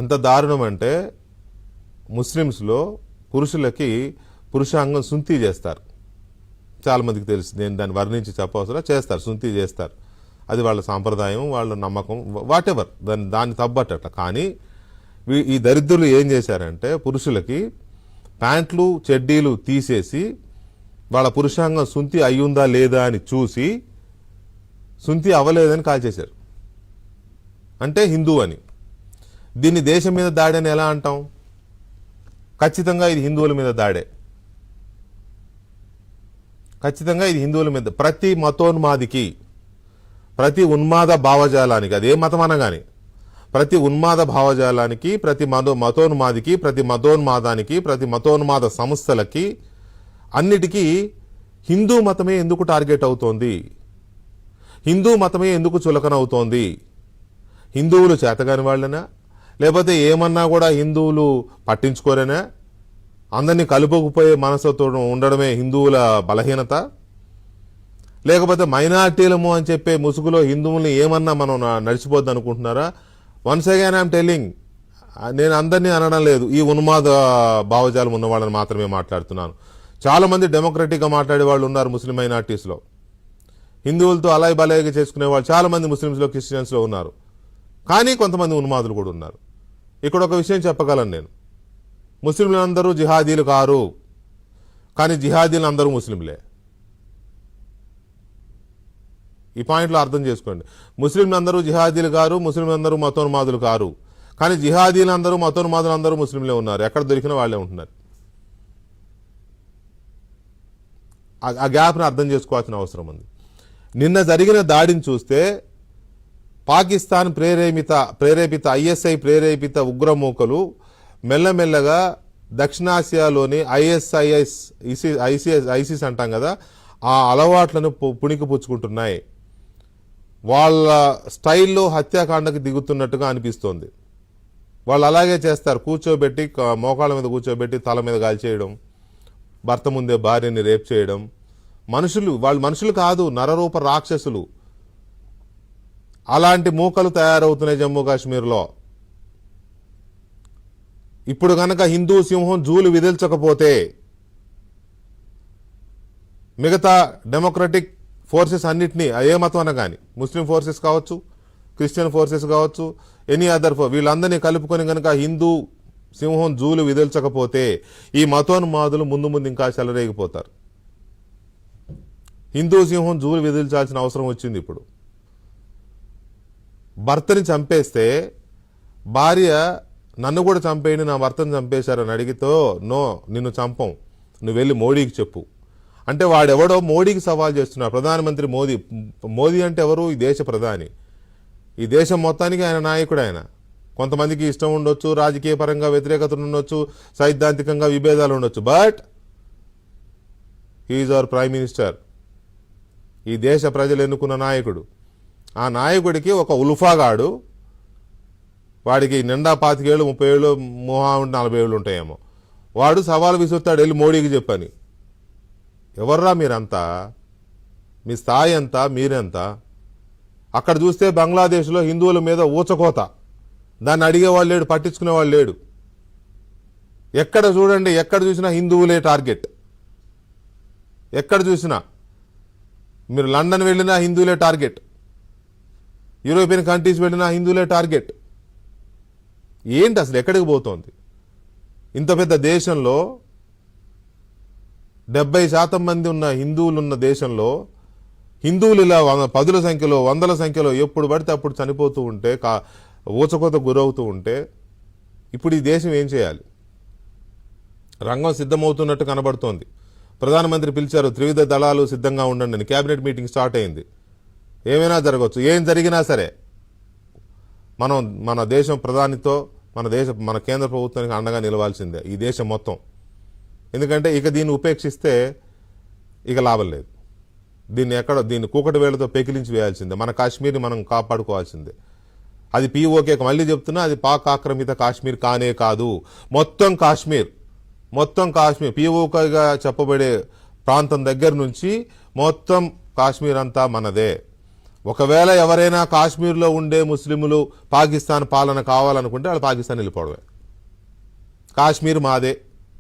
ఎంత దారుణం అంటే ముస్లిమ్స్లో పురుషులకి పురుషాంగం సుంతి చేస్తారు. చాలామందికి తెలుసు, నేను దాన్ని వర్ణించి చెప్పవసరం, చేస్తారు, సుంతి చేస్తారు. అది వాళ్ళ సాంప్రదాయం, వాళ్ళ నమ్మకం, వాట్ ఎవర్, దాన్ని తప్పట్టట. కానీ ఈ దరిద్రులు ఏం చేశారంటే పురుషులకి ప్యాంట్లు చెడ్డీలు తీసేసి వాళ్ళ పురుషాంగం సుంతి అయ్యుందా లేదా అని చూసి సుంతి అవ్వలేదని కాల్చేశారు. అంటే హిందూ అని. దీన్ని దేశం మీద దాడి అని ఎలా అంటాం? ఖచ్చితంగా ఇది హిందువుల మీద దాడే. ఖచ్చితంగా ఇది హిందువుల మీద. ప్రతి మతోన్మాదికి, ప్రతి ఉన్మాద భావజాలానికి, అదే మతం అనగాని, ప్రతి ఉన్మాద భావజాలానికి, ప్రతి మతోన్మాదికి, ప్రతి మతోన్మాదానికి, ప్రతి మతోన్మాద సంస్థలకి, అన్నిటికీ హిందూ మతమే ఎందుకు టార్గెట్ అవుతోంది? హిందూ మతమే ఎందుకు చులకనవుతోంది? హిందువులు చేతగాని వాళ్ళనా? లేకపోతే ఏమన్నా కూడా హిందువులు పట్టించుకోరేనా? అందరినీ కలుపుకుపోయే మనసుతో ఉండడమే హిందువుల బలహీనత? లేకపోతే మైనార్టీలము అని చెప్పే ముసుగులో హిందువుల్ని ఏమన్నా మనం నడిచిపోద్ది అనుకుంటున్నారా? వన్స్ అగైన్ ఐఎమ్ టెల్లింగ్, నేను అందరినీ అనడం లేదు, ఈ ఉన్మాద భావజాలం ఉన్న వాళ్ళని మాత్రమే మాట్లాడుతున్నాను. చాలా మంది డెమోక్రటిక్గా మాట్లాడే వాళ్ళు ఉన్నారు ముస్లిం మైనార్టీస్లో. హిందువులతో అలాయ్ బలాయిగా చేసుకునే వాళ్ళు చాలా మంది ముస్లిమ్స్లో, క్రిస్టియన్స్లో ఉన్నారు. కానీ కొంతమంది ఉన్మాదులు కూడా ఉన్నారు. ఇక్కడ ఒక విషయం చెప్పగలను నేను, ముస్లింలందరూ జిహాదీలు కారు, కానీ జిహాదీలు అందరూ ముస్లింలే. ఈ పాయింట్లో అర్థం చేసుకోండి. ముస్లింలందరూ జిహాదీలు కారు, ముస్లింలందరూ మతోన్మాదులు కారు, కానీ జిహాదీలందరూ మతోన్మాదులు అందరూ ముస్లింలే ఉన్నారు. ఎక్కడ దొరికిన వాళ్ళే ఉంటున్నారు. ఆ గ్యాప్ని అర్థం చేసుకోవాల్సిన అవసరం ఉంది. నిన్న జరిగిన దాడిని చూస్తే పాకిస్తాన్ ప్రేరేపిత ఐఎస్ఐ ప్రేరేపిత ఉగ్రమూకలు మెల్లమెల్లగా దక్షిణాసియాలోని ఐసిస్ అంటాం కదా, ఆ అలవాట్లను పుణికిపుచ్చుకుంటున్నాయి. వాళ్ళ స్టైల్లో హత్యాకాండకి దిగుతున్నట్టుగా అనిపిస్తోంది. వాళ్ళు అలాగే చేస్తారు, కూర్చోబెట్టి మోకాళ్ళ మీద కూర్చోబెట్టి తల మీద గాల్చేయడం, భర్త ముందే భార్యని రేప్ చేయడం. వాళ్ళు మనుషులు కాదు, నరరూప రాక్షసులు. అలాంటి మూకలు తయారవుతున్నాయి జమ్మూ కాశ్మీర్లో. ఇప్పుడు గనక హిందూ సింహం జూలు విదిల్చకపోతే మిగతా డెమోక్రటిక్ ఫోర్సెస్ అన్నిటినీ, ఏ మతం అన కానీ, ముస్లిం ఫోర్సెస్ కావచ్చు, క్రిస్టియన్ ఫోర్సెస్ కావచ్చు, ఎనీ అదర్ వీళ్ళందరినీ కలుపుకొని గనక హిందూ సింహం జూలు విదిల్చకపోతే ఈ మతోన్మాదులు ముందు ముందు ఇంకా చెలరేగిపోతారు. హిందూ సింహం జూలు విదిల్చాల్సిన అవసరం వచ్చింది. ఇప్పుడు భర్తని చంపేస్తే భార్య నన్ను కూడా చంపేయండి, నా భర్తను చంపేశారని అడిగితో, నో నిన్ను చంపం, నువ్వు వెళ్ళి మోడీకి చెప్పు అంటే వాడెవడో మోడీకి సవాల్ చేస్తున్నాడు. ప్రధానమంత్రి మోదీ అంటే ఎవరు? ఈ దేశ ప్రధాని. ఈ దేశం మొత్తానికి ఆయన నాయకుడు. ఆయన కొంతమందికి ఇష్టం ఉండొచ్చు, రాజకీయ పరంగా వ్యతిరేకతలు ఉండొచ్చు, సైద్ధాంతికంగా విభేదాలు ఉండొచ్చు, but he's our prime minister. ఈ దేశ ప్రజలు ఎన్నుకున్న నాయకుడు. ఆ నాయకుడికి ఒక ఉల్ఫాగాడు, వాడికి నిండా 25 ఏళ్ళు 30 ఏళ్ళు, మోహా 40 ఏళ్ళు ఉంటాయేమో, వాడు సవాల్ విసురుతాడు, వెళ్ళి మోడీకి చెప్పని. ఎవర్రా మీరంతా? మీ స్థాయి ఎంత? మీరెంత? అక్కడ చూస్తే బంగ్లాదేశ్లో హిందువుల మీద ఊచకోత, దాన్ని అడిగేవాళ్ళు లేడు, పట్టించుకునేవాళ్ళు లేడు. ఎక్కడ చూడండి, ఎక్కడ చూసినా హిందువులే టార్గెట్. ఎక్కడ చూసినా మీరు లండన్ వెళ్ళినా హిందువులే టార్గెట్, యూరోపియన్ కంట్రీస్ వెళ్ళినా హిందువులే టార్గెట్. ఏంటి అసలు ఎక్కడికి పోతోంది? ఇంత పెద్ద దేశంలో 70% మంది ఉన్న హిందువులు ఉన్న దేశంలో హిందువులు ఇలా 10ల సంఖ్యలో 100ల సంఖ్యలో ఎప్పుడు పడితే అప్పుడు చనిపోతూ ఉంటే, ఊచకోత గురవుతూ ఉంటే, ఇప్పుడు ఈ దేశం ఏం చేయాలి? రంగం సిద్ధమవుతున్నట్టు కనబడుతోంది. ప్రధానమంత్రి పిలిచారు, త్రివిధ దళాలు సిద్ధంగా ఉండండి అని. కేబినెట్ మీటింగ్ స్టార్ట్ అయింది. ఏమైనా జరగవచ్చు. ఏం జరిగినా సరే మనం మన దేశం ప్రధానితో, మన కేంద్ర ప్రభుత్వానికి అండగా నిలవాల్సిందే, ఈ దేశం మొత్తం. ఎందుకంటే ఇక దీన్ని ఉపేక్షిస్తే ఇక లాభం లేదు. దీన్ని కూకటి వేళ్లతో పెకిలించి వేయాల్సిందే. మన కాశ్మీర్ని మనం కాపాడుకోవాల్సిందే. అది పీఓకే, మళ్ళీ చెప్తున్నా, అది పాక్ ఆక్రమిత కాశ్మీర్ కానే కాదు, మొత్తం కాశ్మీర్ పీఓకేగా చెప్పబడే ప్రాంతం దగ్గర నుంచి మొత్తం కాశ్మీర్ అంతా మనదే. ఒకవేళ ఎవరైనా కాశ్మీర్లో ఉండే ముస్లింలు పాకిస్తాన్ పాలన కావాలనుకుంటే వాళ్ళు పాకిస్తాన్ వెళ్ళిపోవడమే. కాశ్మీర్ మాదే,